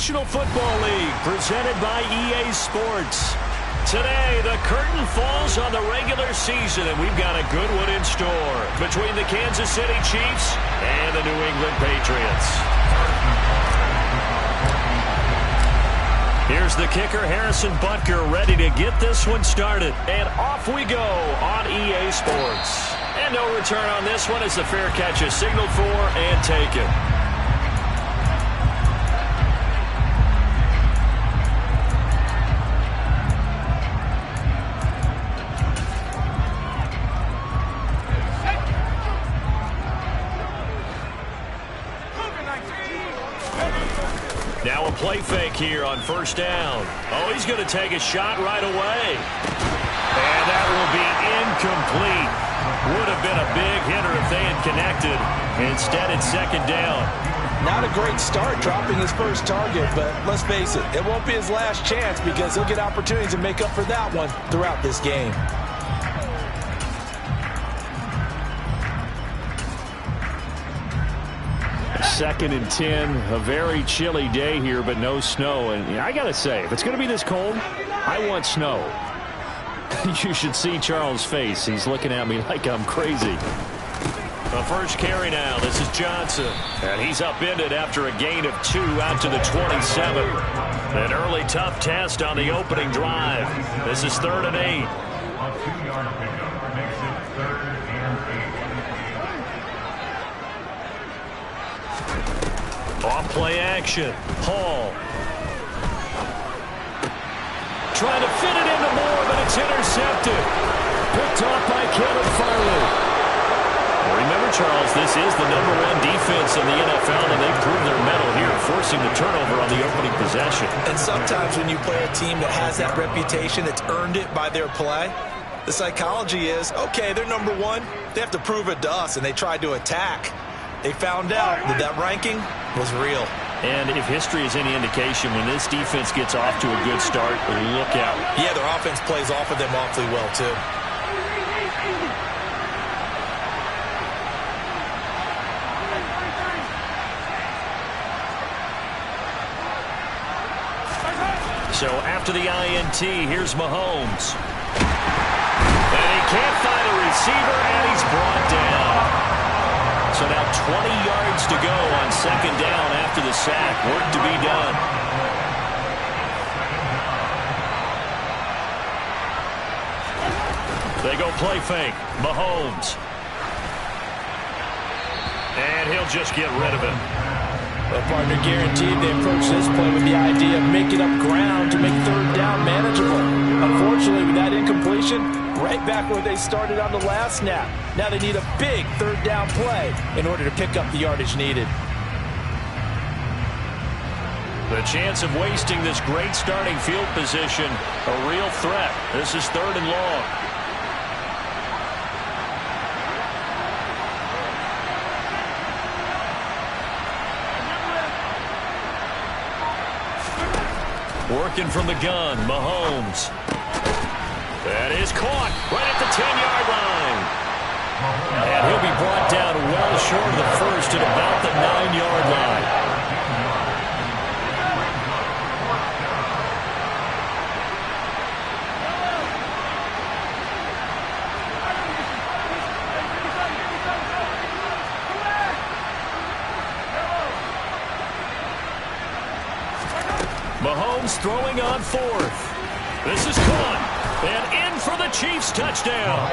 National Football League, presented by EA Sports. Today, the curtain falls on the regular season, and we've got a good one in store between the Kansas City Chiefs and the New England Patriots. Here's the kicker, Harrison Butker, ready to get this one started. And off we go on EA Sports. And no return on this one as the fair catch is signaled for and taken. Now a play fake here on first down. Oh, he's going to take a shot right away. And that will be incomplete. Would have been a big hitter if they had connected. Instead, it's second down. Not a great start dropping his first target, but let's face it, it won't be his last chance because he'll get opportunities to make up for that one throughout this game. Second and 10, a very chilly day here, but no snow. And I got to say, if it's going to be this cold, I want snow. You should see Charles' face. He's looking at me like I'm crazy. The first carry now. This is Johnson. And he's upended after a gain of 2 out to the 27. An early tough test on the opening drive. This is 3rd and 8. Off play action. Hall. Trying to fit it into Moore, but it's intercepted. Picked off by Caleb Farley. Well, remember, Charles, this is the #1 defense in the NFL, and they proved their mettle here, forcing the turnover on the opening possession. And sometimes when you play a team that has that reputation, that's earned it by their play, the psychology is, okay, they're #1. They have to prove it to us, and they tried to attack. They found out that that ranking was real. And if history is any indication, when this defense gets off to a good start, look out. Yeah, their offense plays off of them awfully well, too. So after the INT, here's Mahomes. And he can't find a receiver, and he's brought down. So now 20 yards to go on second down after the sack. Work to be done. They go play fake. Mahomes. And he'll just get rid of it. Well, partner, guaranteed they approach this play with the idea of making up ground to make third down manageable. Unfortunately, with that incompletion, right back where they started on the last snap. Now they need a big third down play in order to pick up the yardage needed. The chance of wasting this great starting field position, a real threat. This is 3rd and long. Working from the gun, Mahomes. That is caught right at the 10-yard line. And he'll be brought down well short of the first at about the 9-yard line. Mahomes throwing on 4th. This is caught. And in for the Chiefs touchdown.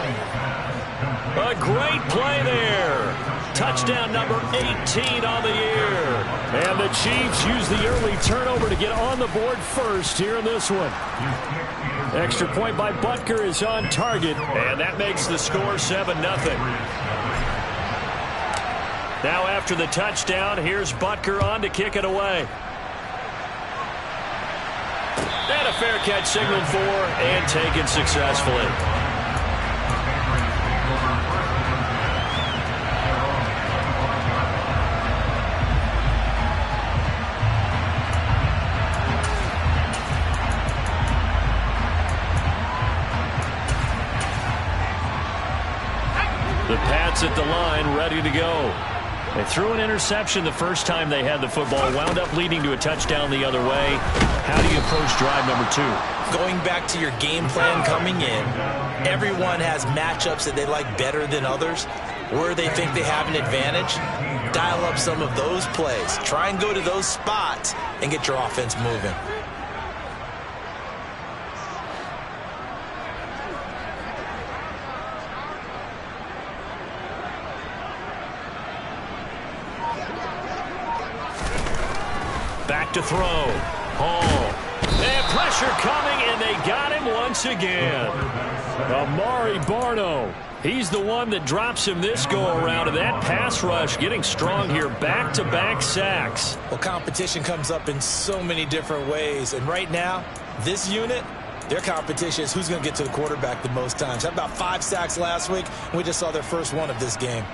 A great play there. Touchdown number 18 on the year. And the Chiefs use the early turnover to get on the board first here in this one. Extra point by Butker is on target. And that makes the score 7-0. Now after the touchdown, here's Butker on to kick it away. And a fair catch signaled for and taken successfully. The Pats at the line, ready to go. They threw an interception the first time they had the football, wound up leading to a touchdown the other way. How do you approach drive number 2? Going back to your game plan coming in, everyone has matchups that they like better than others. Where they think they have an advantage, dial up some of those plays. Try and go to those spots and get your offense moving. Back to throw. Hall. And pressure coming, and they got him once again. Amari Barno. He's the one that drops him this go-around, and that pass rush getting strong here. Back-to-back sacks. Well, competition comes up in so many different ways, and right now, this unit, their competition is who's going to get to the quarterback the most times. Had about 5 sacks last week, and we just saw their first one of this game.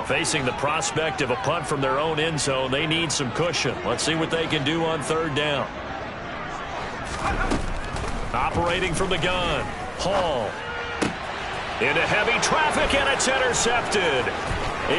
Facing the prospect of a punt from their own end zone, they need some cushion. Let's see what they can do on third down. Operating from the gun. Hall. Into heavy traffic, and it's intercepted.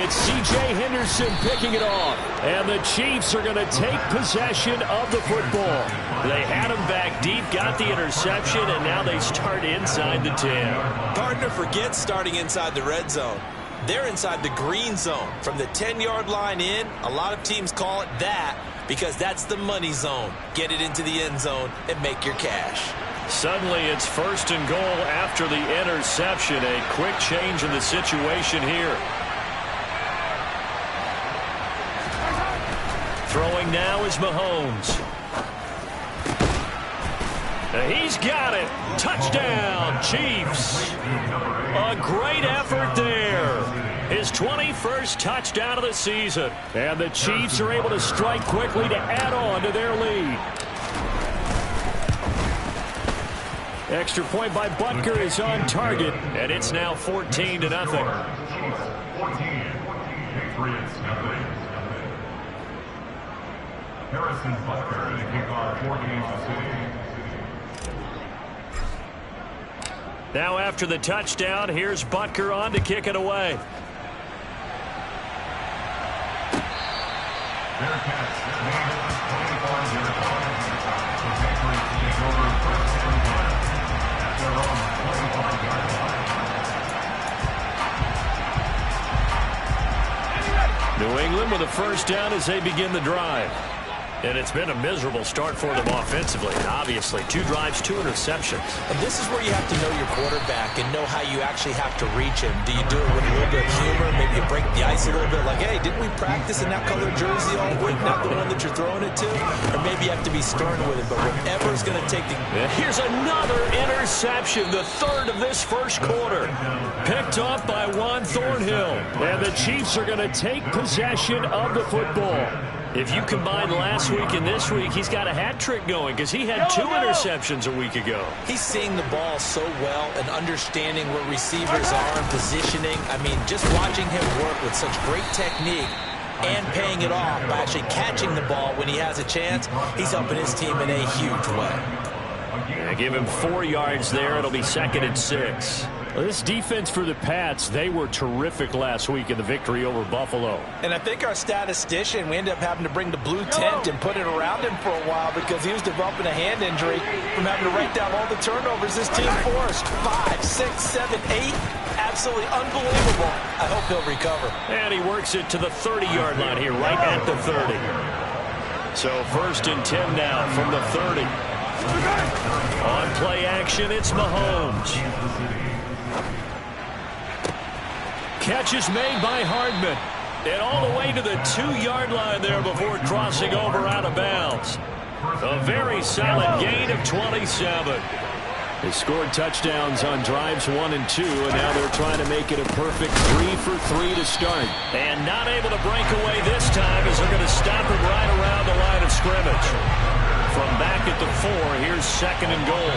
It's C.J. Henderson picking it off. And the Chiefs are going to take possession of the football. They had him back deep, got the interception, and now they start inside the 10. Gardner forgets starting inside the red zone. They're inside the green zone. From the 10-yard line in, a lot of teams call it that because that's the money zone. Get it into the end zone and make your cash. Suddenly it's first and goal after the interception. A quick change in the situation here. Throwing now is Mahomes. He's got it. Touchdown, Chiefs. A great effort there. His 21st touchdown of the season. And the Chiefs are able to strike quickly to add on to their lead. Extra point by Butker is on target, and it's now 14-0. Harrison Butker, the kickoff for Kansas City. Now after the touchdown, here's Butker on to kick it away. Bearcats lead 24-0. The Patriots take over first and 10 at their own 25-yard line. New England with a first down as they begin the drive. And it's been a miserable start for them offensively. And obviously, 2 drives, 2 interceptions. And this is where you have to know your quarterback and know how you actually have to reach him. Do you do it with a little bit of humor? Maybe you break the ice a little bit like, hey, didn't we practice in that colored jersey all week, not the one that you're throwing it to? Or maybe you have to be stern with it, but whatever's going to take the... And here's another interception, the third of this first quarter. Picked up by Juan Thornhill. And the Chiefs are going to take possession of the football. If you combine last week and this week, he's got a hat trick going because he had 2 interceptions a week ago. He's seeing the ball so well and understanding where receivers are and positioning. I mean, just watching him work with such great technique and paying it off by actually catching the ball when he has a chance, he's helping his team in a huge way. Yeah, give him 4 yards there. It'll be 2nd and 6. Well, this defense for the Pats, they were terrific last week in the victory over Buffalo. And I think our statistician, we ended up having to bring the blue tent and put it around him for a while because he was developing a hand injury from having to write down all the turnovers this team forced. 5, 6, 7, 8. Absolutely unbelievable. I hope he'll recover. And he works it to the 30-yard line here, right at the 30. So 1st and 10 now from the 30. On play action, it's Mahomes. Catch is made by Hardman. And all the way to the 2-yard line there before crossing over out of bounds. A very solid gain of 27. They scored touchdowns on drives 1 and 2, and now they're trying to make it a perfect 3 for 3 to start. And not able to break away this time as they're going to stop him right around the line of scrimmage. from back at the 4. Here's second and goal.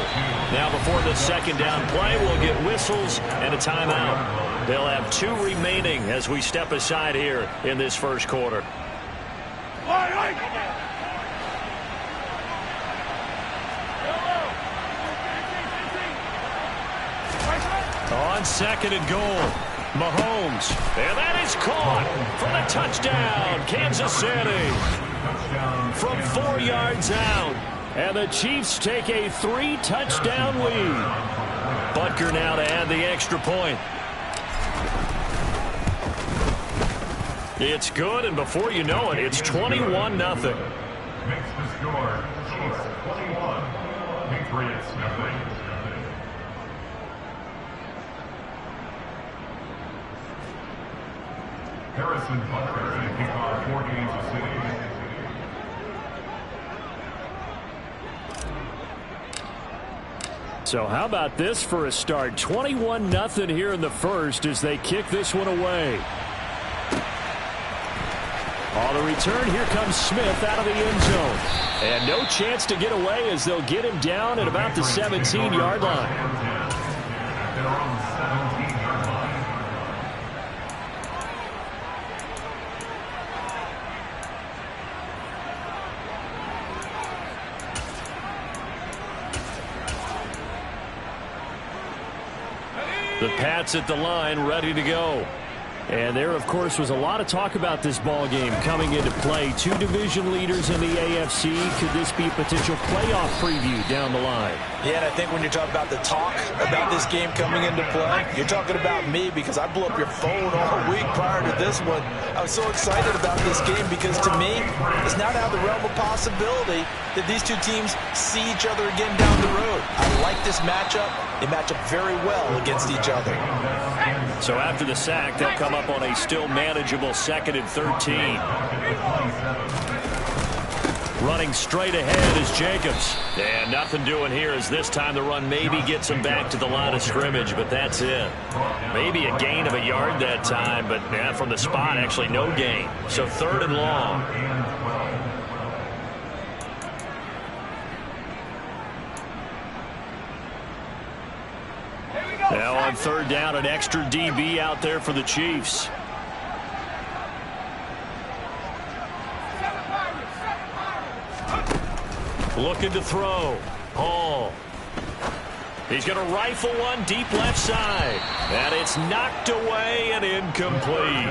Now before the second down play, we'll get whistles and a timeout. They'll have 2 remaining as we step aside here in this first quarter. On second and goal, Mahomes. And that is caught for the touchdown, Kansas City. From 4 yards out. And the Chiefs take a 3-touchdown lead. Butker now to add the extra point. It's good, and before you know it, it's 21-0. Makes the score. Chiefs 21. Patriots nothing. Harrison Butker to kick off for Kansas City. So how about this for a start? 21-0 here in the first as they kick this one away. On the return, here comes Smith out of the end zone. And no chance to get away as they'll get him down at about the 17-yard line. They're on the 17-yard line. The Pats at the line, ready to go. And there, of course, was a lot of talk about this ball game coming into play. 2 division leaders in the AFC. Could this be a potential playoff preview down the line? Yeah, and I think when you're talking about the talk about this game coming into play, you're talking about me because I blew up your phone all week prior to this one. I was so excited about this game because to me, it's not out of the realm of possibility that these 2 teams see each other again down the road. I like this matchup. They match up very well against each other. So after the sack, they'll come up on a still manageable 2nd and 13. Running straight ahead is Jacobs. And nothing doing here as this time the run maybe gets him back to the line of scrimmage, but that's it. Maybe a gain of a yard that time, but from the spot, actually no gain. So 3rd and long. Now on 3rd down, an extra DB out there for the Chiefs. Looking to throw. Hall. He's going to rifle one deep left side. And it's knocked away and incomplete.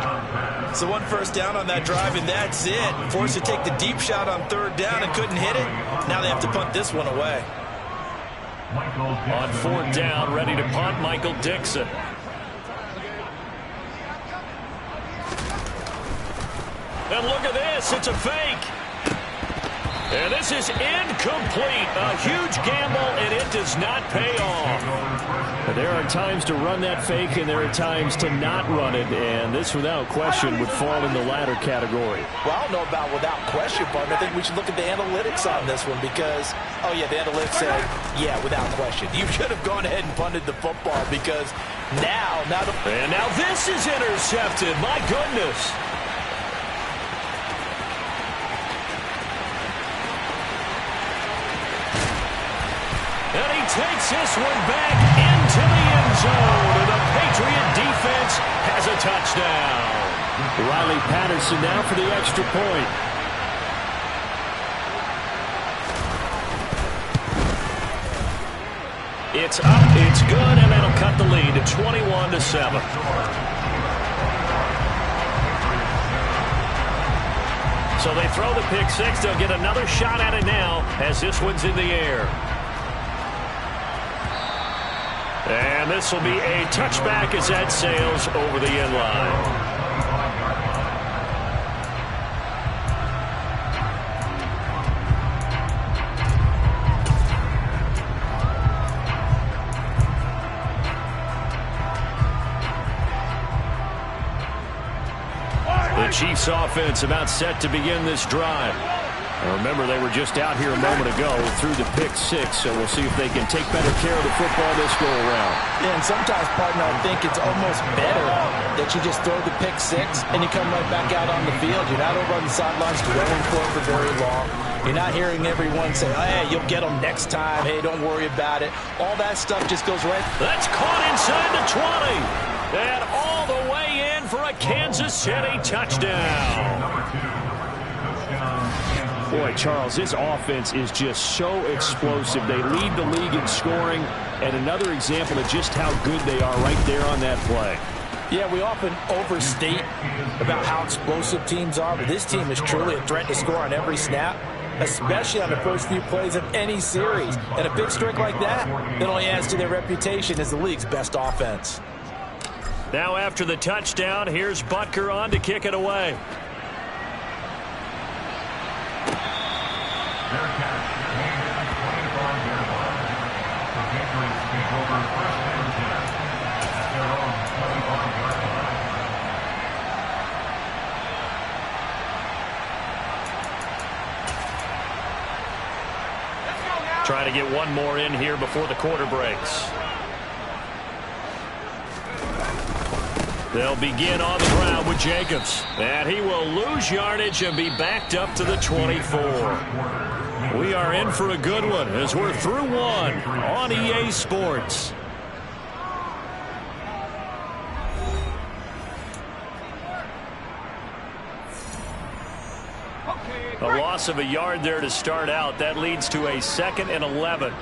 So 1 first down on that drive, and that's it. Forced to take the deep shot on 3rd down and couldn't hit it. Now they have to punt this one away. On 4th down, ready to punt, Michael Dixon. And look at this, it's a fake. And this is incomplete. A huge gamble, and it does not pay off. There are times to run that fake, and there are times to not run it, and this, without question, would fall in the latter category. Well, I don't know about without question, but I think we should look at the analytics on this one because, oh, yeah, the analytics said, yeah, without question. You should have gone ahead and punted the football because now and now this is intercepted. My goodness. And he takes this one back into the end zone. And the Patriot defense has a touchdown. Riley Patterson now for the extra point. It's up, it's good, and that'll cut the lead to 21-7. So they throw the pick 6. They'll get another shot at it now as this one's in the air. And this will be a touchback as that sails over the end line. The Chiefs offense about set to begin this drive. Now remember, they were just out here a moment ago through the pick 6, so we'll see if they can take better care of the football this go around. Yeah, and sometimes, partner, I think it's almost better that you just throw the pick six and you come right back out on the field. You're not over on the sidelines dwelling for it for very long. You're not hearing everyone say, oh, hey, you'll get them next time. Hey, don't worry about it. All that stuff just goes right. That's caught inside the 20. And all the way in for a Kansas City touchdown. Boy, Charles, this offense is just so explosive. They lead the league in scoring, and another example of just how good they are right there on that play. Yeah, we often overstate about how explosive teams are, but this team is truly a threat to score on every snap, especially on the first few plays of any series. And a big streak like that only adds to their reputation as the league's best offense. Now after the touchdown, here's Butker on to kick it away. Their catch, Hayden, 25-yard line. The Patriots take over first and 10 at their own 25-yard line. Trying to get one more in here before the quarter breaks. They'll begin on the ground with Jacobs. And he will lose yardage and be backed up to the 24. We are in for a good one as we're through one on EA Sports. A loss of a yard there to start out. That leads to a 2nd and 11.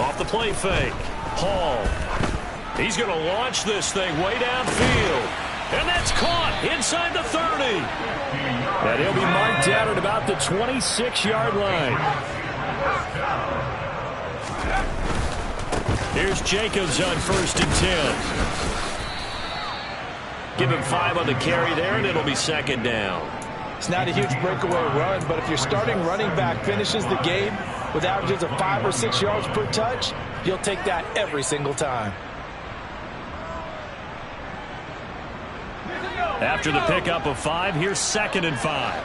Off the play fake. Hall. He's going to launch this thing way downfield. And that's caught inside the 30. And he'll be marked out at about the 26-yard line. Here's Jacobs on 1st and 10. Give him 5 on the carry there, and it'll be 2nd down. It's not a huge breakaway run, but if your starting running back finishes the game with averages of 5 or 6 yards per touch, you'll take that every single time. After the pickup of 5, here's 2nd and 5.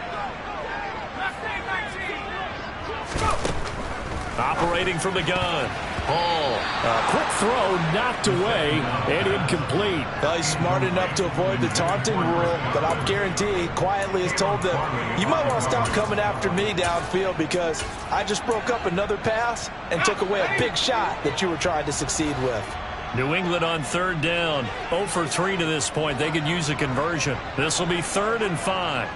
Operating from the gun. Hall. A quick throw knocked away and incomplete. Well, he's smart enough to avoid the taunting rule, but I'll guarantee he quietly has told them, you might want to stop coming after me downfield because I just broke up another pass and took away a big shot that you were trying to succeed with. New England on 3rd down. 0 for 3 to this point. They could use a conversion. This will be 3rd and 5.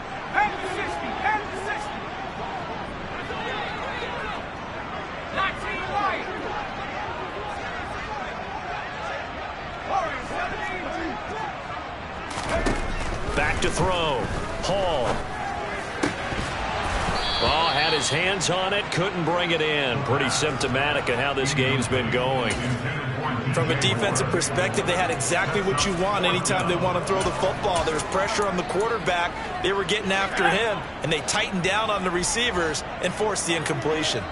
Back to throw. Hall. Oh, had his hands on it. Couldn't bring it in. Pretty symptomatic of how this game's been going. From a defensive perspective, they had exactly what you want anytime they want to throw the football. There was pressure on the quarterback. They were getting after him, and they tightened down on the receivers and forced the incompletion.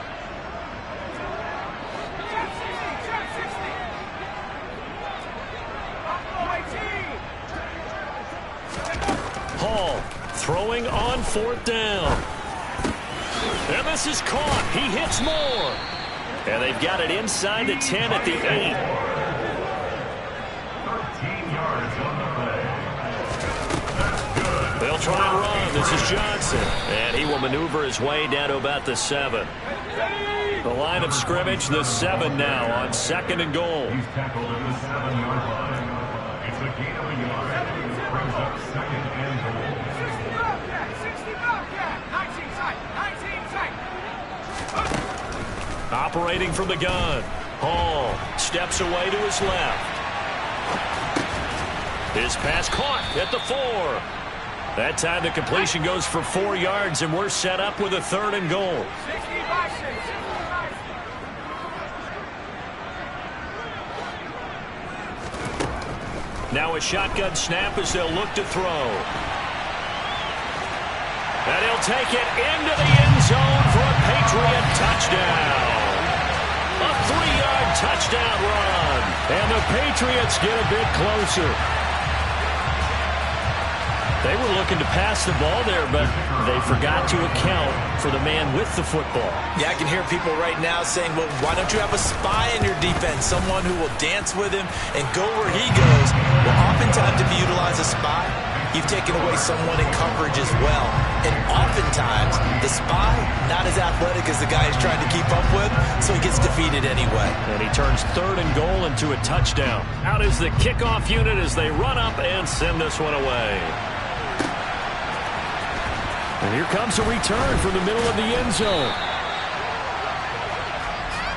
Hall throwing on 4th down. And this is caught. He hits more. And they've got it inside the 10 at the 8. 13 yards on the play. That's good. They'll try and run. This is Johnson. And he will maneuver his way down to about the 7. The line of scrimmage, the 7 now on 2nd and goal. He's tackled at the 7-yard line. It's a gain of a yard. Brings up 2nd and goal. Operating from the gun. Hall steps away to his left. His pass caught at the 4. That time the completion goes for 4 yards, and we're set up with a 3rd and goal. Now a shotgun snap as they'll look to throw. And he'll take it into the end zone for a Patriot touchdown. A 3-yard touchdown run. And the Patriots get a bit closer. They were looking to pass the ball there, but they forgot to account for the man with the football. Yeah, I can hear people right now saying, well, why don't you have a spy in your defense, someone who will dance with him and go where he goes? Well, oftentimes if you utilize a spy, you've taken away someone in coverage as well. And oftentimes, the spy, not as athletic as the guy he's trying to keep up with, so he gets defeated anyway. And he turns 3rd and goal into a touchdown. Out is the kickoff unit as they run up and send this one away. And here comes a return from the middle of the end zone.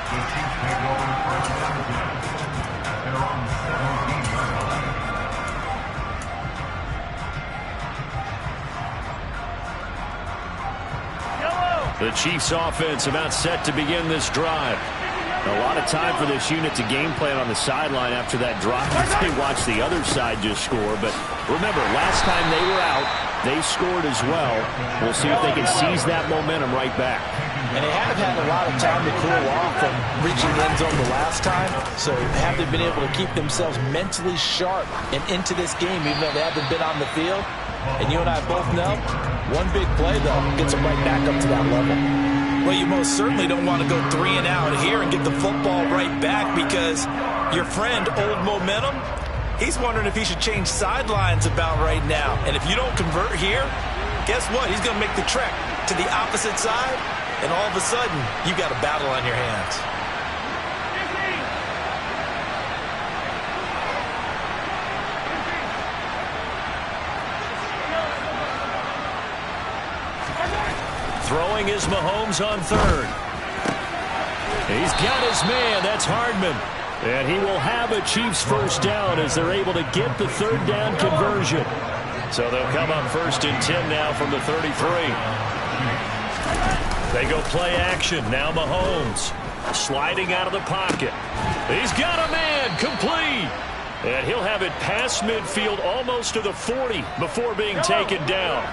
The Chiefs take over first and 10 at their own 17-yard line. The Chiefs offense about set to begin this drive. A lot of time for this unit to game plan on the sideline after that drive. They watch the other side just score. But remember, last time they were out, they scored as well. We'll see if they can seize that momentum right back. And they have had a lot of time to cool off from reaching the end zone the last time. So have they been able to keep themselves mentally sharp and into this game, even though they haven't been on the field? And you and I both know, one big play, though, gets them right back up to that level. Well, you most certainly don't want to go 3 and out here and get the football right back, because your friend, Old Momentum, he's wondering if he should change sidelines about right now. And if you don't convert here, guess what? He's going to make the trek to the opposite side, and all of a sudden, you've got a battle on your hands. Throwing is Mahomes on 3rd. He's got his man. That's Hardman. And he will have a Chiefs first down as they're able to get the 3rd down conversion. So they'll come up 1st and 10 now from the 33. They go play action. Now Mahomes sliding out of the pocket. He's got a man. Complete. And he'll have it past midfield almost to the 40 before being taken down.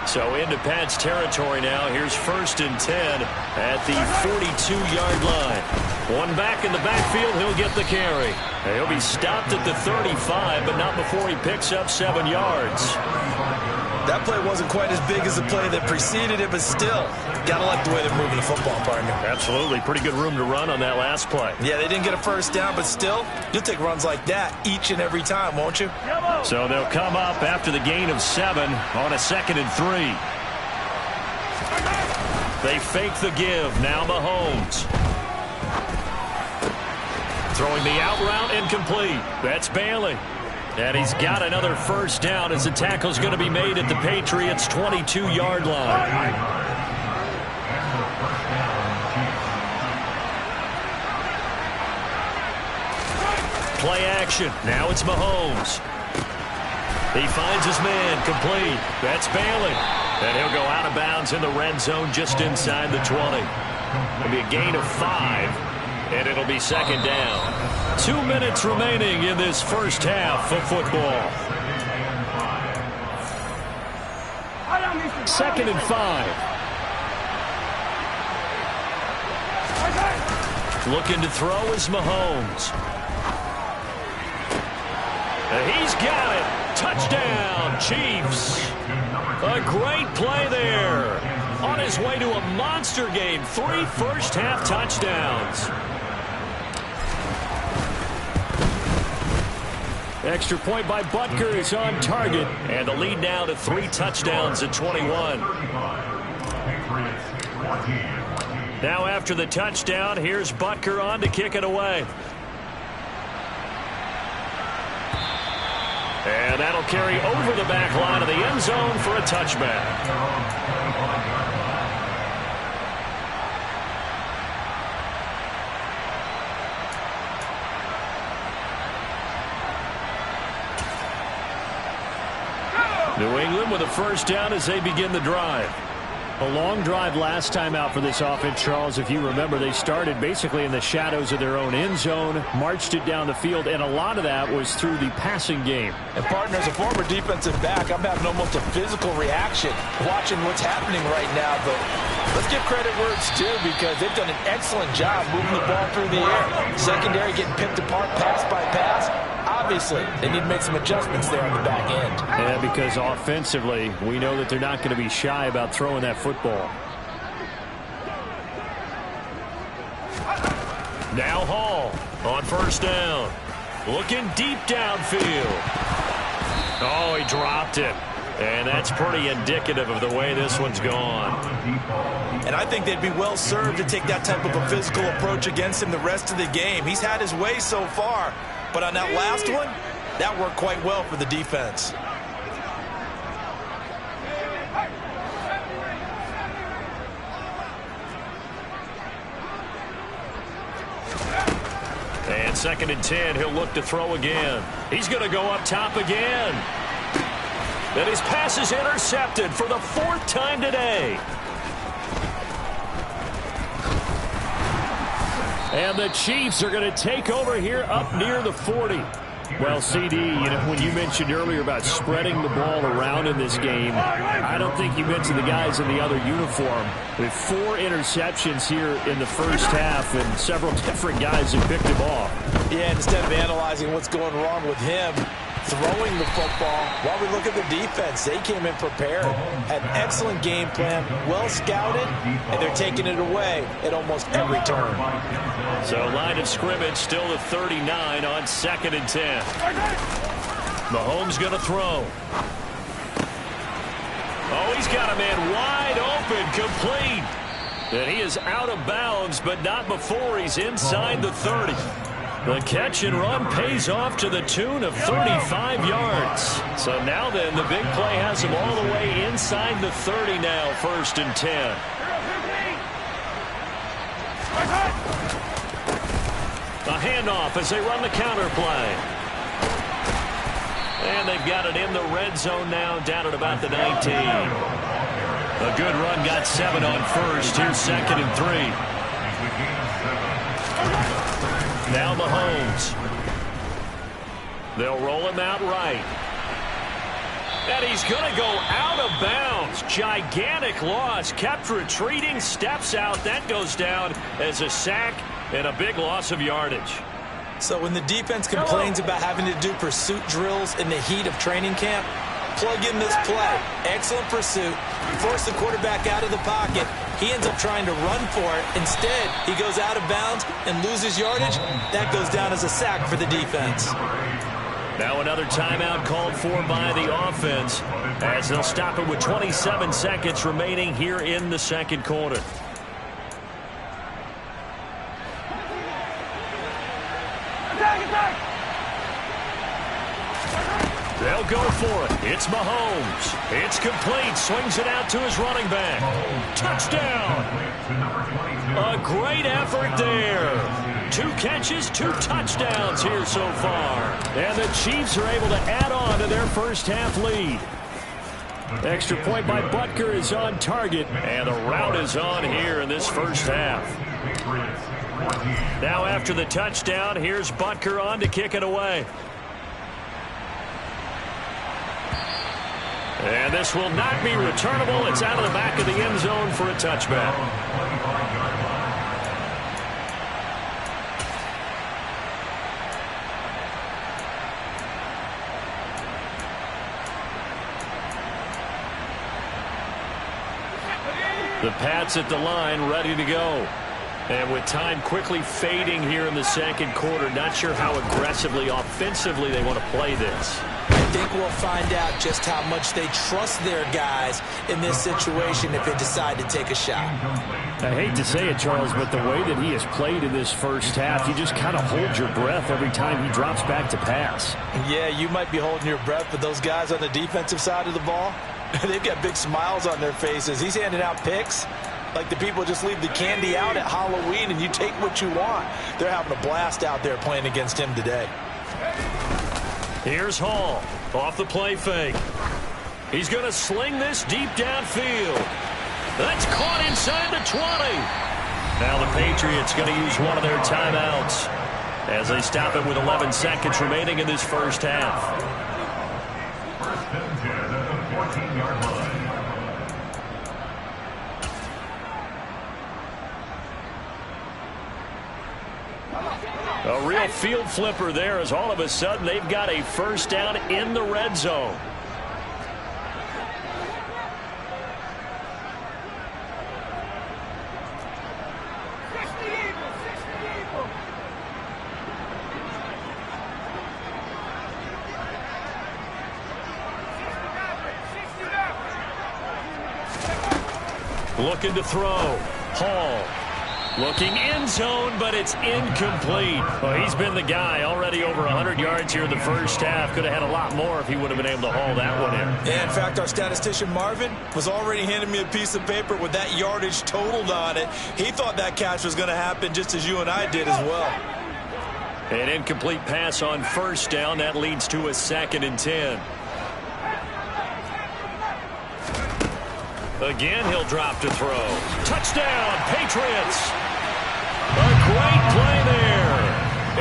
So into Pat's territory now. Here's 1st and 10 at the 42-yard line. One back in the backfield. He'll get the carry. He'll be stopped at the 35, but not before he picks up 7 yards. That play wasn't quite as big as the play that preceded it, but still, gotta like the way they're moving the football, partner. Absolutely. Pretty good room to run on that last play. Yeah, they didn't get a first down, but still, you'll take runs like that each and every time, won't you? So they'll come up after the gain of 7 on a 2nd and 3. They fake the give. Now Mahomes. Throwing the out route incomplete. That's Bailey. And he's got another first down as the tackle's going to be made at the Patriots' 22-yard line. Play action. Now it's Mahomes. He finds his man. Complete. That's Bailey. And he'll go out of bounds in the red zone just inside the 20. It'll be a gain of 5, and it'll be 2nd down. 2 minutes remaining in this first half of football. 2nd and 5. Looking to throw is Mahomes. And he's got it. Touchdown, Chiefs. A great play there. On his way to a monster game. 3 first-half touchdowns. Extra point by Butker is on target. And the lead now to 3 touchdowns at 21. Now after the touchdown, here's Butker on to kick it away. And that'll carry over the back line of the end zone for a touchback. New England with a first down as they begin the drive. A long drive last time out for this offense, Charles. If you remember, they started basically in the shadows of their own end zone, marched it down the field, and a lot of that was through the passing game. And, partner, as a former defensive back, I'm having almost a physical reaction watching what's happening right now. But let's give credit where it's due, because they've done an excellent job moving the ball through the air. Secondary getting picked apart pass by pass. obviously, they need to make some adjustments there on the back end. Yeah, because offensively, we know that they're not going to be shy about throwing that football. Now Hall on first down. Looking deep downfield. Oh, he dropped it. And that's pretty indicative of the way this one's gone. And I think they'd be well served to take that type of a physical approach against him the rest of the game. He's had his way so far. But on that last one, that worked quite well for the defense. And 2nd and 10, he'll look to throw again. He's going to go up top again. And his pass is intercepted for the 4th time today. And the Chiefs are going to take over here up near the 40. Well, CD, when you mentioned earlier about spreading the ball around in this game, I don't think you mentioned the guys in the other uniform. With 4 interceptions here in the first half, and several different guys have picked him off. Yeah, instead of analyzing what's going wrong with him throwing the football, while we look at the defense, they came in prepared, had an excellent game plan, well scouted, and they're taking it away at almost every turn. So line of scrimmage still at 39 on 2nd and 10. Mahomes going to throw. Oh, he's got a man wide open, complete. And he is out of bounds, but not before he's inside the 30. The catch and run pays off to the tune of 35 yards. So now then, the big play has him all the way inside the 30 now, 1st and 10. A handoff as they run the counter play. And they've got it in the red zone now, down at about the 19. A good run, got 7 on first. Here's 2nd and 3. Now Mahomes. They'll roll him out right. And he's going to go out of bounds. Gigantic loss. Kept retreating. Steps out. That goes down as a sack and a big loss of yardage. So when the defense complains about having to do pursuit drills in the heat of training camp, plug in this play. Excellent pursuit. Force the quarterback out of the pocket. He ends up trying to run for it. Instead, he goes out of bounds and loses yardage. That goes down as a sack for the defense. Now another timeout called for by the offense as they'll stop it with 27 seconds remaining here in the 2nd quarter. They'll go for it. It's Mahomes. It's complete. Swings it out to his running back. Touchdown. A great effort there. 2 catches, 2 touchdowns here so far. And the Chiefs are able to add on to their first half lead. Extra point by Butker is on target. And the route is on here in this first half. Now after the touchdown, here's Butker on to kick it away. And this will not be returnable. It's out of the back of the end zone for a touchback. The Pats at the line, ready to go. And with time quickly fading here in the 2nd quarter, not sure how aggressively, offensively they want to play this. I think we'll find out just how much they trust their guys in this situation if they decide to take a shot. I hate to say it, Charles, but the way that he has played in this first half, you just kind of hold your breath every time he drops back to pass. Yeah, you might be holding your breath, but those guys on the defensive side of the ball, they've got big smiles on their faces. He's handing out picks like the people just leave the candy out at Halloween and you take what you want. They're having a blast out there playing against him today. Here's Hall off the play fake. He's going to sling this deep downfield. That's caught inside the 20. Now the Patriots going to use one of their timeouts as they stop it with 11 seconds remaining in this first half. 1st and 10 at the 14-yard line. A real field flipper there, as all of a sudden they've got a first down in the red zone. Looking to throw. Hall. Looking end zone, but it's incomplete. Well, he's been the guy already over 100 yards here in the first half. Could have had a lot more if he would have been able to haul that one in. Yeah, in fact, our statistician Marvin was already handing me a piece of paper with that yardage totaled on it. He thought that catch was going to happen just as you and I did as well. An incomplete pass on first down. That leads to a 2nd and 10. Again, he'll drop to throw. Touchdown, Patriots! A great play there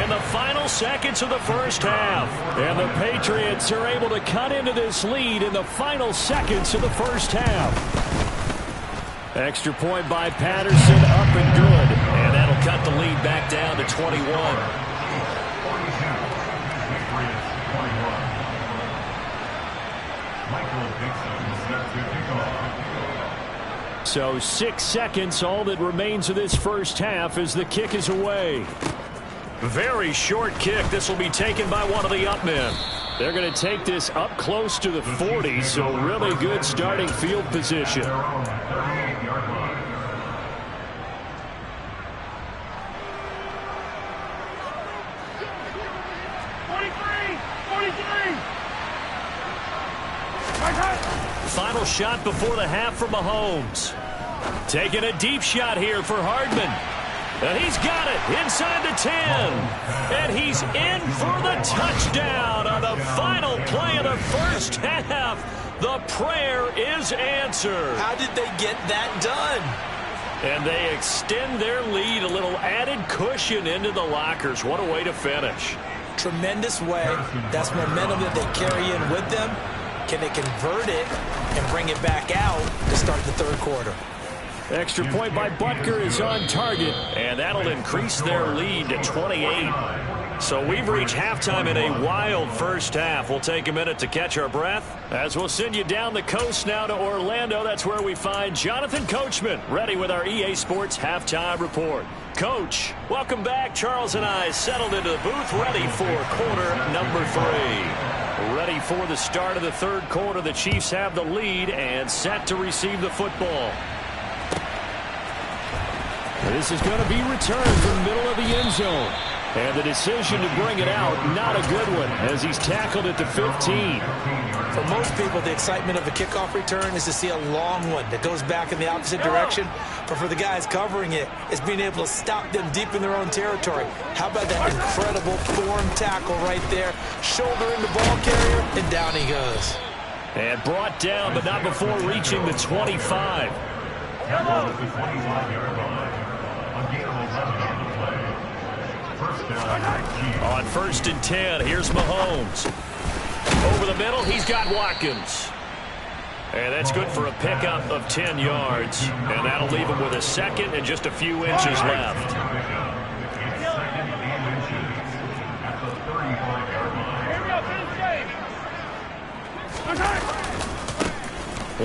in the final seconds of the first half. And the Patriots are able to cut into this lead in the final seconds of the first half. Extra point by Patterson, up and good. And that'll cut the lead back down to 21. 42. Patriots 21. Michael Dixon set to kick off. So 6 seconds, all that remains of this first half as the kick is away. Very short kick. This will be taken by one of the up men. They're going to take this up close to the 40, so really good starting field position. Their own 38-yard line. Final shot before the half for Mahomes. Taking a deep shot here for Hardman. And he's got it inside the 10. And he's in for the touchdown on the final play of the first half. The prayer is answered. How did they get that done? And they extend their lead, a little added cushion into the lockers. What a way to finish. Tremendous way. That's momentum that they carry in with them. Can they convert it and bring it back out to start the third quarter? Extra point by Butker is on target, and that'll increase their lead to 28. So we've reached halftime in a wild first half. We'll take a minute to catch our breath as we'll send you down the coast now to Orlando. That's where we find Jonathan Coachman, ready with our EA Sports Halftime Report. Coach, welcome back. Charles and I settled into the booth, ready for quarter number 3. Ready for the start of the third quarter. The Chiefs have the lead and set to receive the football. This is going to be returned from the middle of the end zone. And the decision to bring it out, not a good one, as he's tackled at the 15. For most people, the excitement of a kickoff return is to see a long one that goes back in the opposite direction. But for the guys covering it, it's being able to stop them deep in their own territory. How about that incredible form tackle right there? Shoulder in the ball carrier, and down he goes. And brought down, but not before reaching the 25. Tackled at the 25-yard line. A gain of 11 on the play. First down. On 1st and 10, here's Mahomes. Over the middle, he's got Watkins. And that's good for a pickup of 10 yards. And that'll leave him with a second and just a few inches left. It's 2nd and inches at the 35-yard line.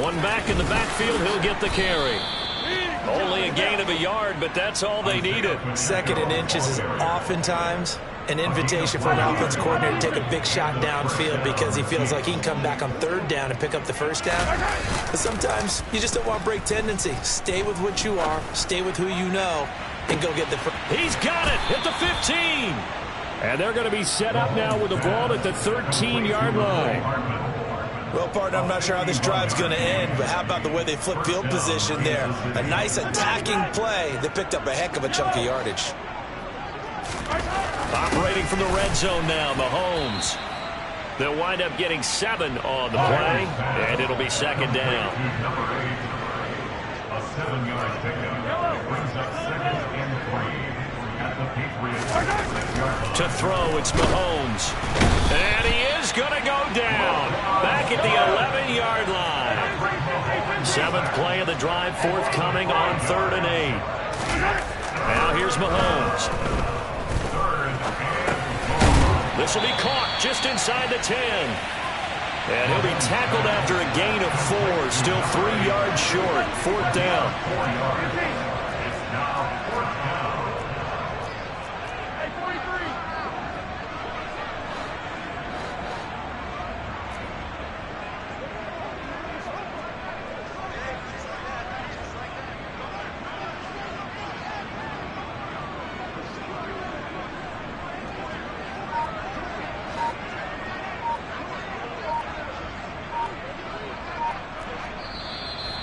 One back in the backfield, he'll get the carry. Only a gain of a yard, but that's all they needed. 2nd and inches is oftentimes an invitation for an offense coordinator to take a big shot downfield because he feels like he can come back on 3rd down and pick up the 1st down. But sometimes you just don't want to break tendency. Stay with what you are, stay with who you know, and go get the first. He's got it at the 15. And they're going to be set up now with the ball at the 13-yard line. Well, partner, I'm not sure how this drive's going to end, but how about the way they flip field position there? A nice attacking play. They picked up a heck of a chunk of yardage. Operating from the red zone now, Mahomes. They'll wind up getting 7 on the play, and it'll be 2nd down. Number 8, a 7-yard pickup brings up 2nd and 3 at the Patriots 6-yard line. To throw, it's Mahomes. And he is going to go down. Back at the 11-yard line. 7th play of the drive forthcoming on 3rd and 8. Now here's Mahomes. This will be caught just inside the 10. And he'll be tackled after a gain of 4. Still 3 yards short. 4th down. 4 yards. It's now 4th down.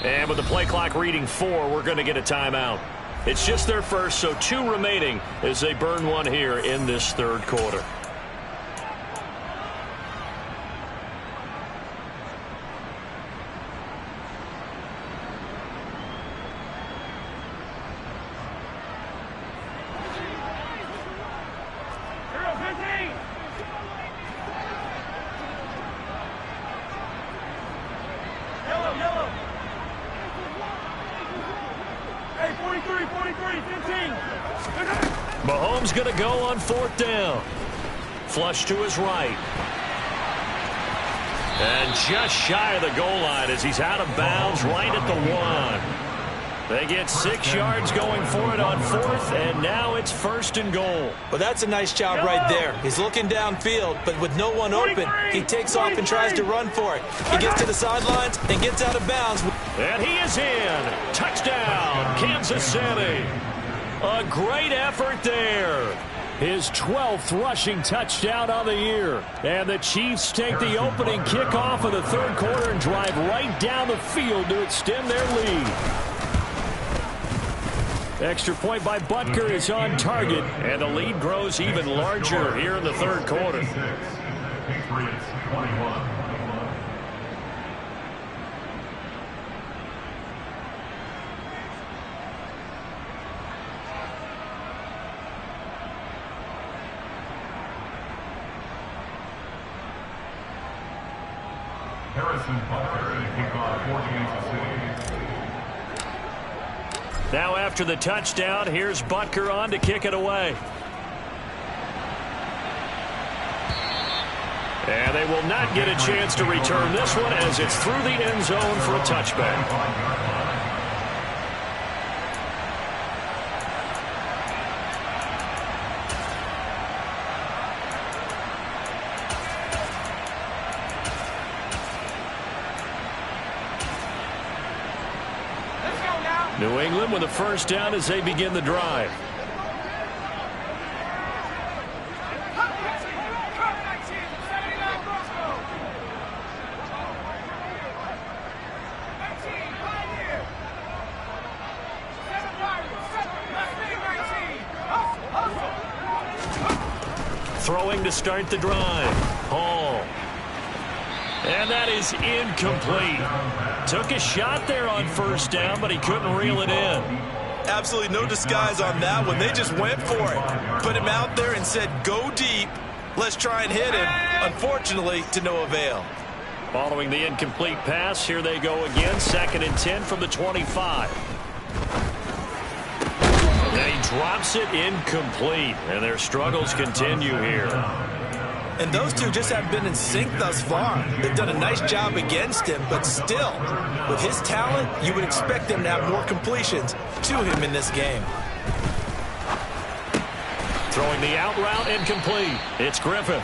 And with the play clock reading 4, we're going to get a timeout. It's just their first, so 2 remaining as they burn one here in this 3rd quarter. Mahomes going to go on 4th down. Flush to his right. And just shy of the goal line as he's out of bounds right at the 1. They get 6 yards going for it on 4th, and now it's 1st and goal. Well, that's a nice job right there. He's looking downfield, but with no one open, he takes off and tries to run for it. He gets to the sidelines and gets out of bounds. And he is in. Touchdown, Kansas City. A great effort there. His 12th rushing touchdown on the year. And the Chiefs take the opening kickoff of the 3rd quarter and drive right down the field to extend their lead. Extra point by Butker is on target, and the lead grows even larger here in the 3rd quarter. Patriots 21. Harrison Butker to kick off for Kansas City. Now after the touchdown, here's Butker on to kick it away. And they will not get a chance to return this one as it's through the end zone for a touchback. New England with a 1st down as they begin the drive. Throwing to start the drive. Hall. And that is incomplete. Took a shot there on 1st down, but he couldn't reel it in. Absolutely no disguise on that one. They just went for it. Put him out there and said, go deep. Let's try and hit him. Unfortunately, to no avail. Following the incomplete pass, here they go again. 2nd and 10 from the 25. And he drops it incomplete. And their struggles continue here. And those two just haven't been in sync thus far. They've done a nice job against him, but still, with his talent, you would expect them to have more completions to him in this game. Throwing the out route incomplete. It's Griffith.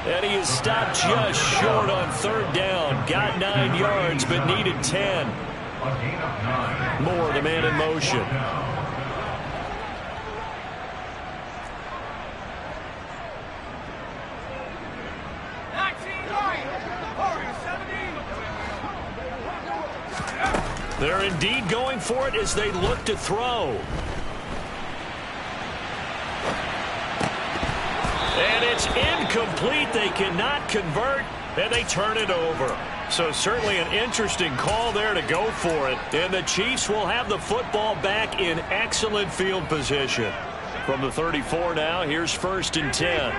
And he is stopped just short on 3rd down. Got 9 yards, but needed 10. Moore, the man in motion. They're indeed going for it as they look to throw. And it's incomplete. They cannot convert, and they turn it over. So certainly an interesting call there to go for it. And the Chiefs will have the football back in excellent field position. From the 34 now, here's 1st and 10.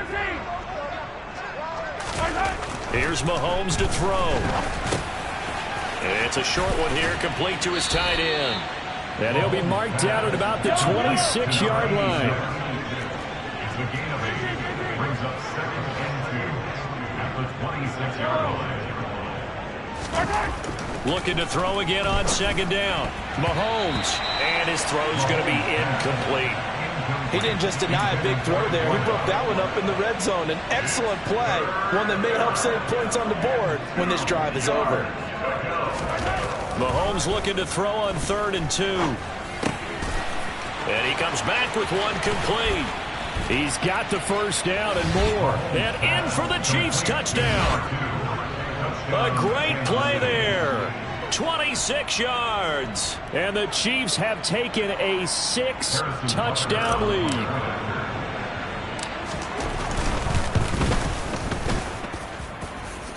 Here's Mahomes to throw. It's a short one here, complete to his tight end. And he'll be marked down at about the 26-yard line. It's a gain of 8. Brings up 2nd and the 26-yard line. Looking to throw again on second down. Mahomes, and his throw's going to be incomplete. He didn't just deny a big throw there. He broke that one up in the red zone. An excellent play, one that may help save points on the board when this drive is over. Mahomes looking to throw on 3rd and 2. And he comes back with one complete. He's got the first down and more. And in for the Chiefs touchdown. A great play there. 26 yards. And the Chiefs have taken a 6-touchdown lead.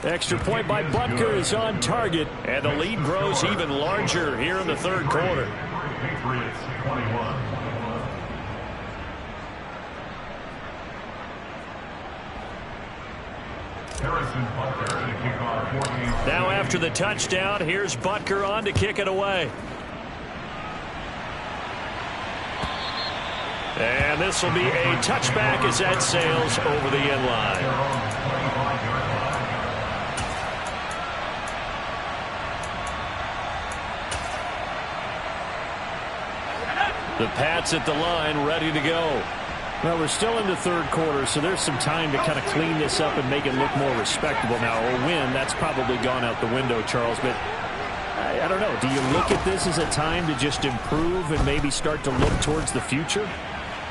Extra point by Butker is on target. And the lead grows even larger here in the 3rd quarter. Patriots 21. Now after the touchdown, here's Butker on to kick it away. And this will be a touchback as that sails over the end line. The Pats at the line, ready to go. Well, we're still in the 3rd quarter, so there's some time to kind of clean this up and make it look more respectable. Now, a win, that's probably gone out the window, Charles, but I don't know. Do you look at this as a time to just improve and maybe start to look towards the future?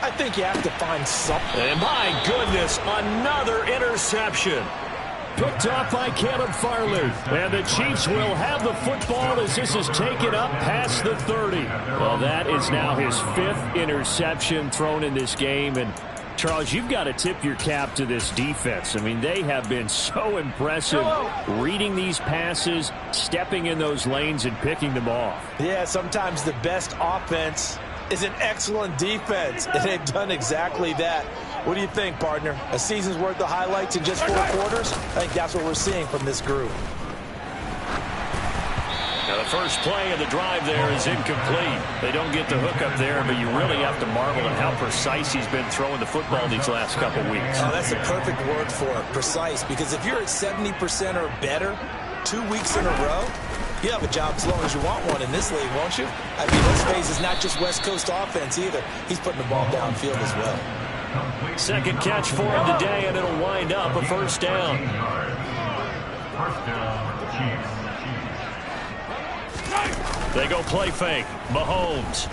I think you have to find something. And my goodness, another interception. Picked off by Caleb Farley. And the Chiefs will have the football as this is taken up past the 30. Well, that is now his 5th interception thrown in this game. And, Charles, you've got to tip your cap to this defense. I mean, they have been so impressive reading these passes, stepping in those lanes, and picking them off. Yeah, sometimes the best offense is an excellent defense, and they've done exactly that. What do you think, partner? A season's worth of highlights in just 4 quarters? I think that's what we're seeing from this group. Now the first play of the drive there is incomplete. They don't get the hook up there, but you really have to marvel at how precise he's been throwing the football these last couple weeks. Oh, that's a perfect word for it, precise, because if you're at 70% or better 2 weeks in a row, you have a job as long as you want one in this league, won't you? I mean, let's face it, it's not just West Coast offense either. He's putting the ball downfield as well. Second catch for him today, and it'll wind up a first down. First down, Chiefs. They go play fake. Mahomes.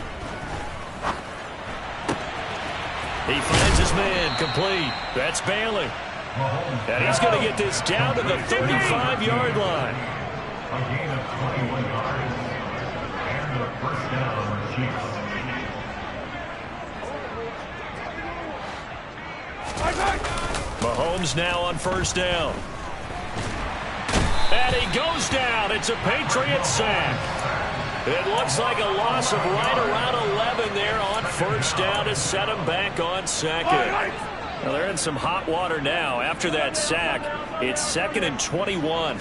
He finds his man, complete. That's Bailey. And he's going to get this down to the 35-yard line. A gain of 21 yards. And the first down, Chiefs. Mahomes now on first down. And he goes down. It's a Patriots sack. It looks like a loss of right around 11 there on first down to set him back on second. Well, they're in some hot water now. After that sack, it's 2nd and 21.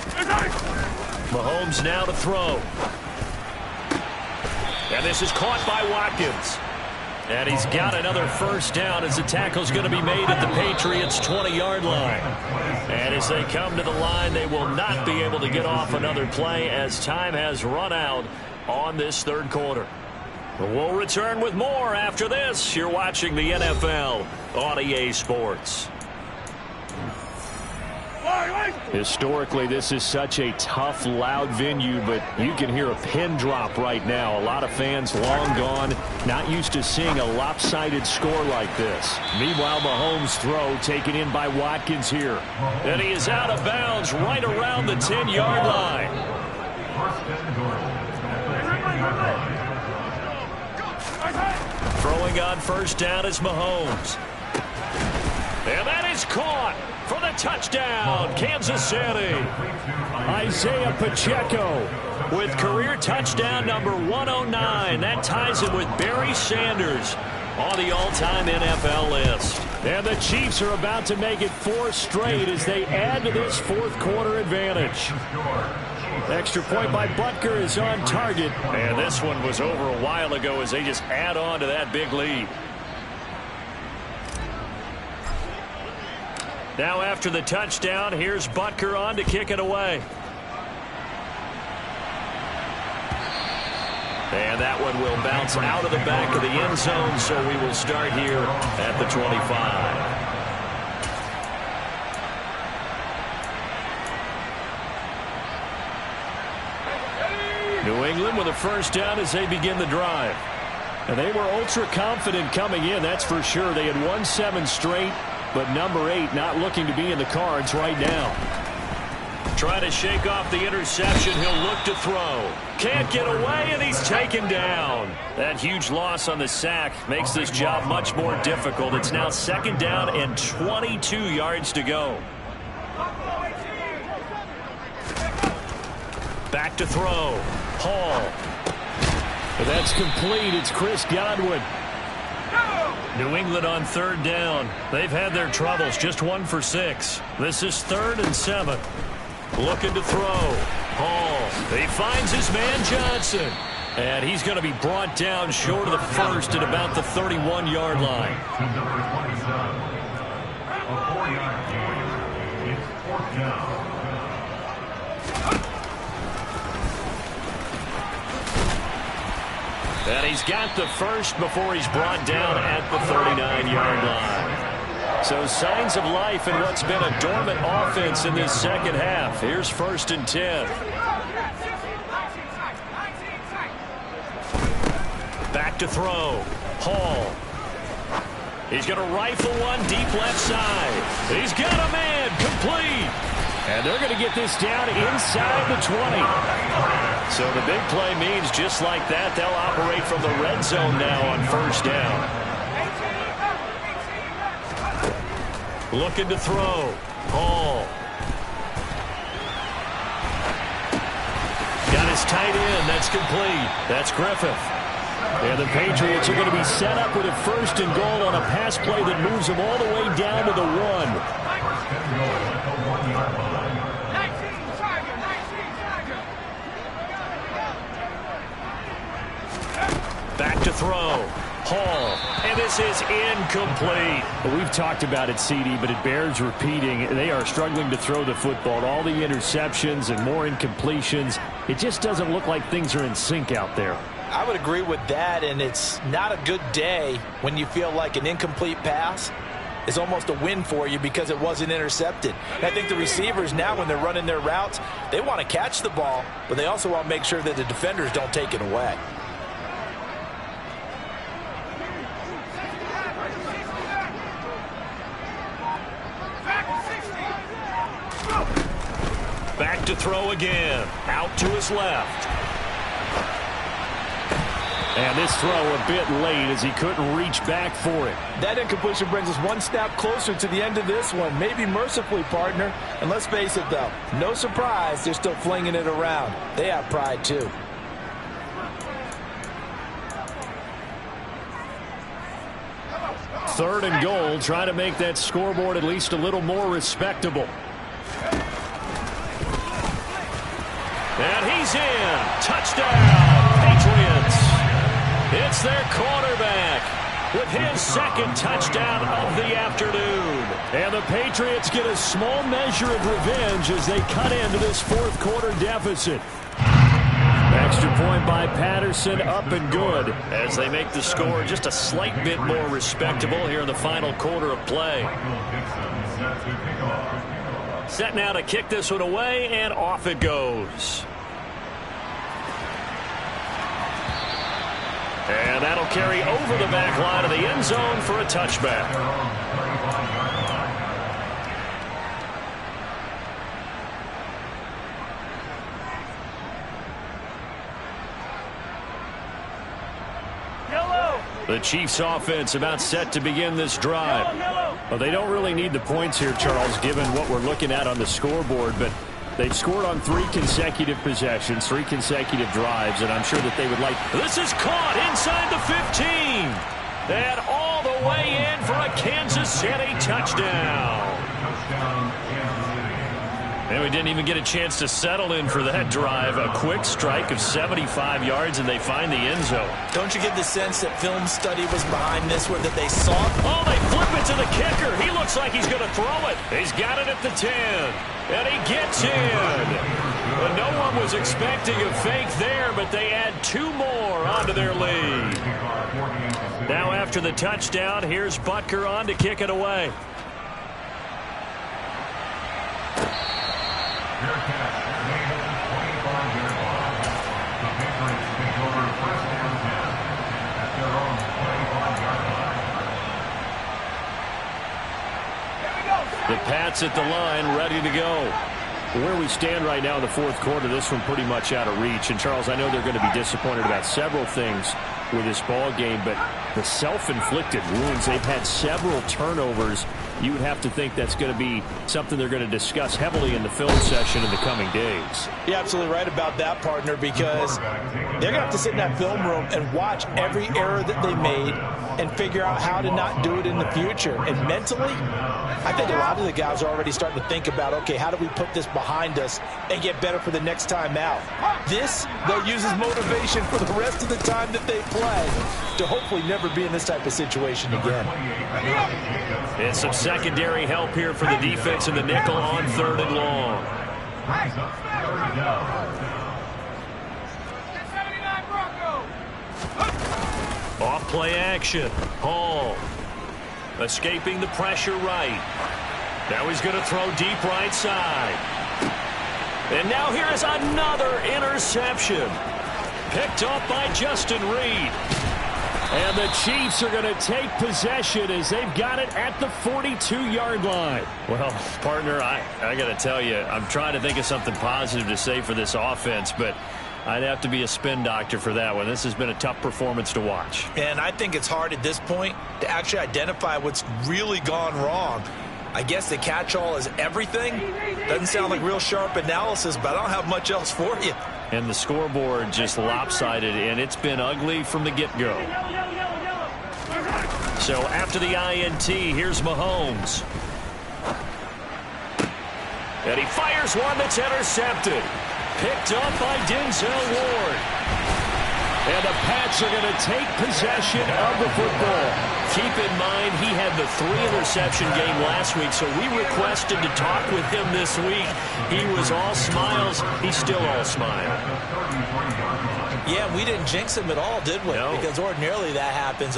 Mahomes now to throw. And this is caught by Watkins. And he's got another first down as the tackle's going to be made at the Patriots' 20-yard line. And as they come to the line, they will not be able to get off another play as time has run out on this 3rd quarter. We'll return with more after this. You're watching the NFL on EA Sports. Historically, this is such a tough, loud venue, but you can hear a pin drop right now. A lot of fans long gone, not used to seeing a lopsided score like this. Meanwhile, Mahomes' throw taken in by Watkins here. And he is out of bounds right around the 10-yard line. Throwing on first down is Mahomes. And that is caught for the touchdown, Kansas City. Isaiah Pacheco with career touchdown number 109. That ties him with Barry Sanders on the all-time NFL list. And the Chiefs are about to make it 4 straight as they add to this 4th quarter advantage. Extra point by Butker is on target. And this one was over a while ago as they just add on to that big lead. Now after the touchdown, here's Butker on to kick it away. And that one will bounce out of the back of the end zone, so we will start here at the 25. New England with a first down as they begin the drive. And they were ultra confident coming in, that's for sure. They had won 7 straight, but number 8 not looking to be in the cards right now. Trying to shake off the interception. He'll look to throw. Can't get away, and he's taken down. That huge loss on the sack makes this job much more difficult. It's now 2nd down and 22 yards to go. Back to throw. Hall. That's complete. It's Chris Godwin. New England on 3rd down. They've had their troubles. Just 1 for 6. This is 3rd and 7. Looking to throw. Hall. He finds his man Johnson. And he's going to be brought down short of the first at about the 31-yard line. Number 27. A 4-yard gain. It's 4th down. And he's got the first before he's brought down at the 39-yard line. So signs of life in what's been a dormant offense in this second half. Here's 1st and 10. Back to throw. Hall. He's going to rifle one deep left side. He's got a man. Complete. And they're going to get this down inside the 20. So the big play means just like that, they'll operate from the red zone now on 1st down. Looking to throw. Hall. Got his tight end. That's complete. That's Griffith. And the Patriots are going to be set up with a 1st and goal on a pass play that moves them all the way down to the 1. Back to throw. Hall. And this is incomplete. Well, we've talked about it, CD, but it bears repeating. They are struggling to throw the football. All the interceptions and more incompletions. It just doesn't look like things are in sync out there. I would agree with that, and it's not a good day when you feel like an incomplete pass is almost a win for you because it wasn't intercepted. And I think the receivers now, when they're running their routes, they want to catch the ball, but they also want to make sure that the defenders don't take it away. Back to throw again. Out to his left. And this throw a bit late as he couldn't reach back for it. That incompletion brings us one step closer to the end of this one. Maybe mercifully, partner. And let's face it, though, no surprise they're still flinging it around. They have pride, too. Third and goal, trying to make that scoreboard at least a little more respectable. And he's in. Touchdown, Patriots. It's their quarterback with his 2nd touchdown of the afternoon. And the Patriots get a small measure of revenge as they cut into this 4th quarter deficit. Extra point by Patterson, up and good, as they make the score just a slight bit more respectable here in the final quarter of play. Set now to kick this one away, and off it goes. And that'll carry over the back line of the end zone for a touchback. The Chiefs offense about set to begin this drive. Well, they don't really need the points here, Charles, given what we're looking at on the scoreboard, but they've scored on 3 consecutive possessions, 3 consecutive drives, and I'm sure that they would like. This is caught inside the 15. And all the way in for a Kansas City touchdown. And we didn't even get a chance to settle in for that drive. A quick strike of 75 yards, and they find the end zone. Don't you get the sense that film study was behind this one, that they saw? Oh, they flip it to the kicker. He looks like he's going to throw it. He's got it at the 10, and he gets in. Well, no one was expecting a fake there, but they add 2 more onto their lead. Now after the touchdown, here's Butker on to kick it away. Fair catch, made at the 25-yard line. The Patriots take over first and 10 at their own 25-yard line. The Pats at the line, ready to go. Where we stand right now in the fourth quarter, this one pretty much out of reach. And, Charles, I know they're going to be disappointed about several things with this ball game, but the self-inflicted wounds, they've had several turnovers. You would have to think that's going to be something they're going to discuss heavily in the film session in the coming days. You're absolutely right about that, partner, because they're going to have to sit in that film room and watch every error that they made and figure out how to not do it in the future. And mentally, I think a lot of the guys are already starting to think about, okay, how do we put this behind us and get better for the next time out? This, they'll use as motivation for the rest of the time that they play to hopefully never be in this type of situation again. And some secondary help here for the defense in the nickel on 3rd and long. Off play action. Hall escaping the pressure right. Now he's going to throw deep right side. And now here is another interception. Picked up by Justin Reed. And the Chiefs are going to take possession as they've got it at the 42-yard line. Well, partner, I got to tell you, I'm trying to think of something positive to say for this offense, but I'd have to be a spin doctor for that one. This has been a tough performance to watch. And I think it's hard at this point to actually identify what's really gone wrong. I guess the catch-all is everything. Doesn't sound like real sharp analysis, but I don't have much else for you. And the scoreboard just lopsided, and it's been ugly from the get-go. So after the INT, here's Mahomes. And he fires one that's intercepted. Picked up by Denzel Ward. And the Pats are going to take possession of the football. Keep in mind, he had the 3-interception game last week, so we requested to talk with him this week. He was all smiles. He's still all smile. Yeah, we didn't jinx him at all, did we? No. Because ordinarily that happens.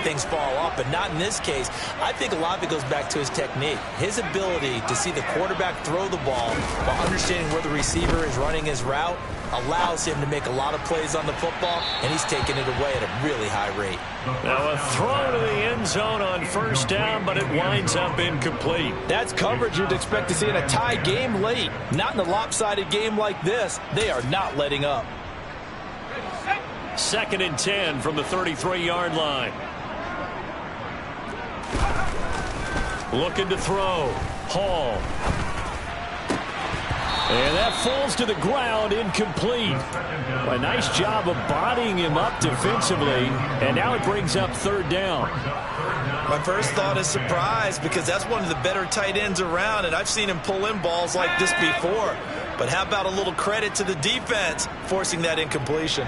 Things fall off, but not in this case. I think a lot of it goes back to his technique. His ability to see the quarterback throw the ball while understanding where the receiver is running his route allows him to make a lot of plays on the football, and he's taking it away at a really high rate. Now a throw to the end zone on 1st down, but it winds up incomplete. That's coverage you'd expect to see in a tie game late. Not in a lopsided game like this. They are not letting up. 2nd and 10 from the 33-yard line. Looking to throw. Hall. And that falls to the ground, incomplete. A nice job of bodying him up defensively, and now it brings up 3rd down. My first thought is surprise, because that's one of the better tight ends around, and I've seen him pull in balls like this before. But how about a little credit to the defense forcing that incompletion?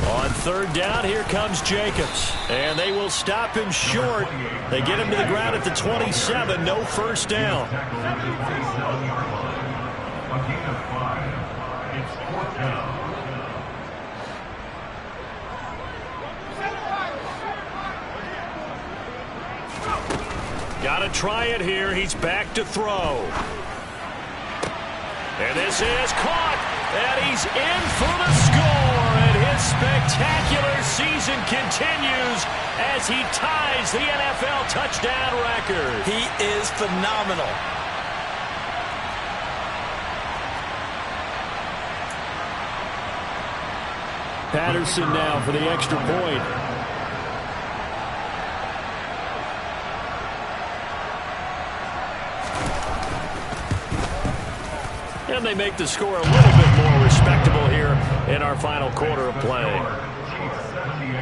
On 3rd down, here comes Jacobs. And they will stop him short. They get him to the ground at the 27. No 1st down. It's 4th down. Got to try it here. He's back to throw. And this is caught. And he's in for the score. And his spectacular season continues as he ties the NFL touchdown record. He is phenomenal. Patterson now for the extra point. And they make the score a little bit more respectable here in our final quarter of play. Chiefs 78,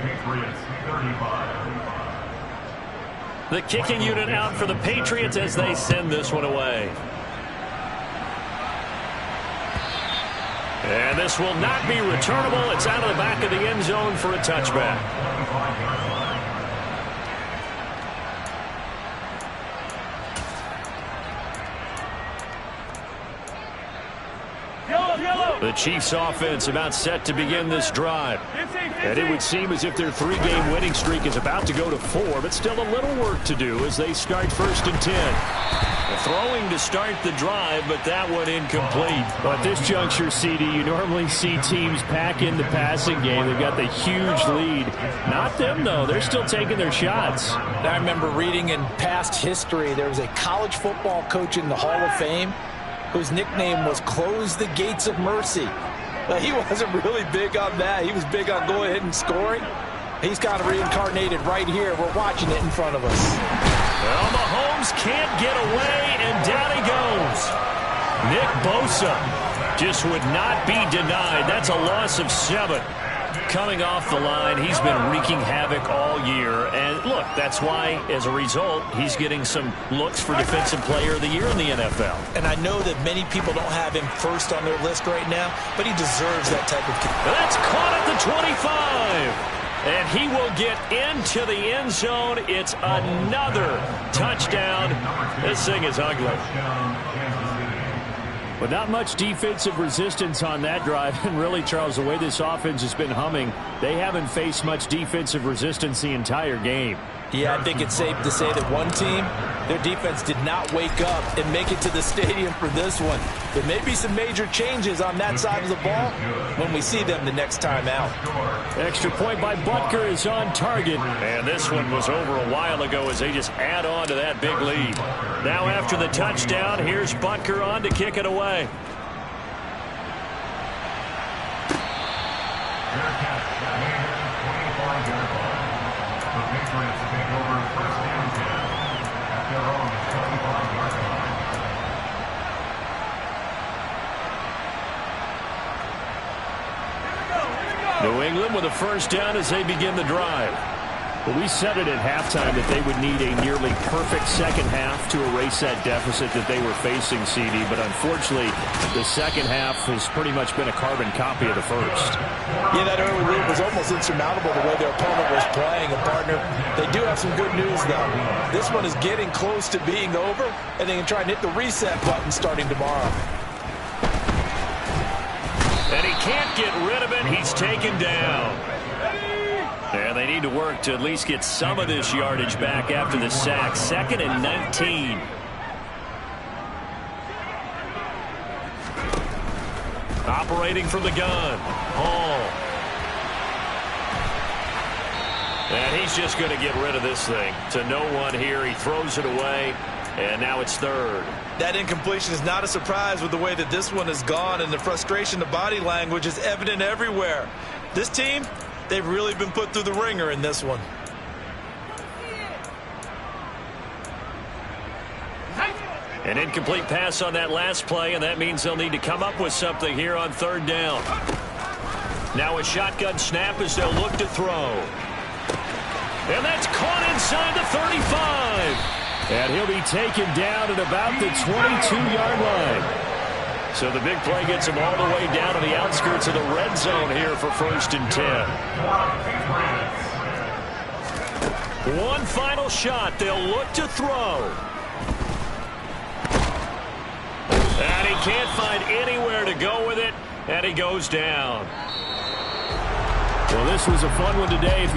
Patriots 35. The kicking unit out for the Patriots as they send this one away. And this will not be returnable. It's out of the back of the end zone for a touchback. The Chiefs offense about set to begin this drive. And it would seem as if their 3-game winning streak is about to go to 4, but still a little work to do as they start 1st and 10. Throwing to start the drive, but that one incomplete. Well, at this juncture, CD, you normally see teams pack in the passing game. They've got the huge lead. Not them, though. They're still taking their shots. I remember reading in past history, there was a college football coach in the Hall of Fame whose nickname was Close the Gates of Mercy. But he wasn't really big on that. He was big on go ahead and scoring. He's kind of reincarnated right here. We're watching it in front of us. Well, Mahomes can't get away, and down he goes. Nick Bosa just would not be denied. That's a loss of 7. Coming off the line, he's been wreaking havoc all year. And look, that's why, as a result, he's getting some looks for Defensive Player of the Year in the NFL. And I know that many people don't have him first on their list right now, but he deserves that type of kick. That's caught at the 25. And he will get into the end zone. It's another touchdown. This thing is ugly. But not much defensive resistance on that drive. And really, Charles, the way this offense has been humming, they haven't faced much defensive resistance the entire game. Yeah, I think it's safe to say that one team, their defense did not wake up and make it to the stadium for this one. There may be some major changes on that side of the ball when we see them the next time out. Extra point by Butker is on target. And this one was over a while ago as they just add on to that big lead. Now after the touchdown, here's Butker on to kick it away. New England with a first down as they begin the drive. Well, we said it at halftime that they would need a nearly perfect second half to erase that deficit that they were facing, CD. But unfortunately, the second half has pretty much been a carbon copy of the first. Yeah, that early lead was almost insurmountable the way their opponent was playing. And, partner, they do have some good news, though. This one is getting close to being over, and they can try and hit the reset button starting tomorrow. And he can't get rid of it. He's taken down. And they need to work to at least get some of this yardage back after the sack. 2nd and 19. Operating from the gun. Hall. And he's just going to get rid of this thing. To no one here. He throws it away. And now it's 3rd. That incompletion is not a surprise with the way that this one has gone, and the frustration, the body language is evident everywhere. This team, they've really been put through the ringer in this one. An incomplete pass on that last play, and that means they'll need to come up with something here on 3rd down. Now a shotgun snap as they'll look to throw. And that's caught inside the 35. And he'll be taken down at about the 22-yard line. So the big play gets him all the way down to the outskirts of the red zone here for 1st and 10. One final shot. They'll look to throw. And he can't find anywhere to go with it, and he goes down. Well, this was a fun one today. If you